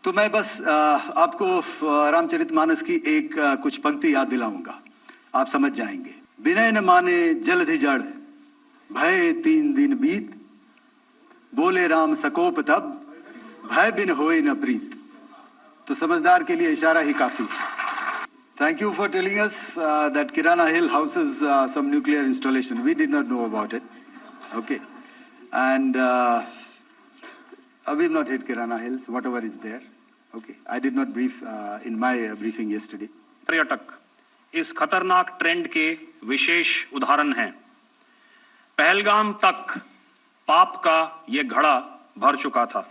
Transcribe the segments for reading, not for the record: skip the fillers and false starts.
तो मैं बस आपको रामचरितमानस की एक कुछ पंक्ति याद दिलाऊंगा, आप समझ जाएंगे। विनय न माने जलधि जड़, भय 3 दिन बीत, बोले राम सकोप तब, भय बिन होए न प्रीत। तो समझदार के लिए इशारा ही काफी। Thank you for telling us that Kirana Hill houses some nuclear installation. We did not know about it. Okay. And we've not hit Kirana Hills, whatever is there. Okay. I did not brief in my briefing yesterday. पर्यटक इस खतरनाक trend के विशेष उदाहरण हैं। पहलगाम तक पाप का ये घड़ा भर चुका था।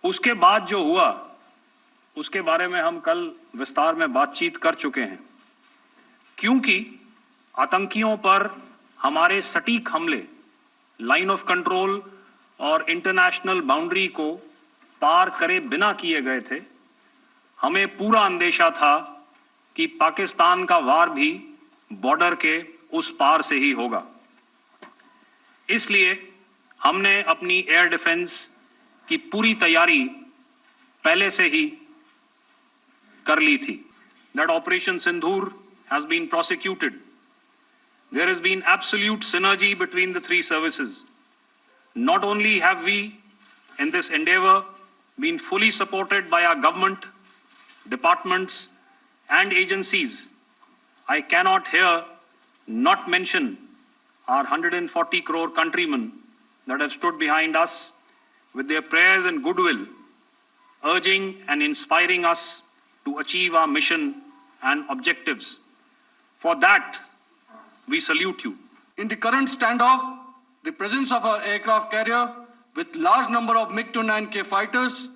उसके बाद जो हुआ उसके बारे में हम कल विस्तार में बातचीत कर चुके हैं, क्योंकि आतंकियों पर हमारे सटीक हमले लाइन ऑफ कंट्रोल और इंटरनेशनल बाउंड्री को पार करे बिना किए गए थे। हमें पूरा अंदेशा था कि पाकिस्तान का वार भी बॉर्डर के उस पार से ही होगा। इसलिए हमने अपनी एयर डिफेंस की पूरी तैयारी पहले से ही कर ली थी। That Operation Sindhur has been prosecuted. There has been absolute synergy between the three services. Not only have we, in this endeavor, been fully supported by our government, departments, and agencies, I cannot here not mention our 140 crore countrymen that have stood behind us with their prayers and goodwill, urging and inspiring us to achieve our mission and objectives. For that, we salute you. In the current standoff, the presence of our aircraft carrier with large number of MiG-29K fighters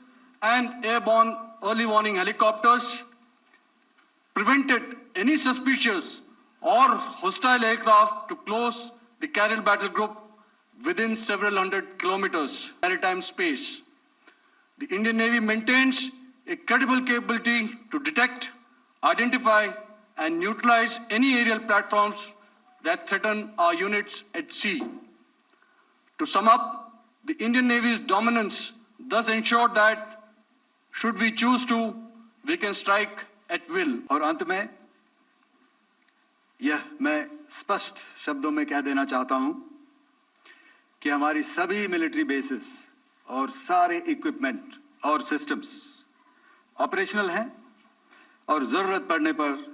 and airborne early warning helicopters prevented any suspicious or hostile aircraft to close the Karel battle group within several hundred kilometers maritime space. The Indian Navy maintains a credible capability to detect, identify, and neutralize any aerial platforms that threaten our units at sea. To sum up, the Indian Navy's dominance thus ensured that, should we choose to, we can strike at will. और अंत में यह मैं स्पष्ट शब्दों में कह देना चाहता हूं कि हमारी सभी मिलिट्री बेसिस और सारे इक्विपमेंट और सिस्टम्स ऑपरेशनल हैं और जरूरत पड़ने पर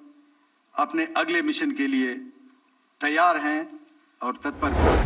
अपने अगले मिशन के लिए तैयार हैं और तत्पर हैं।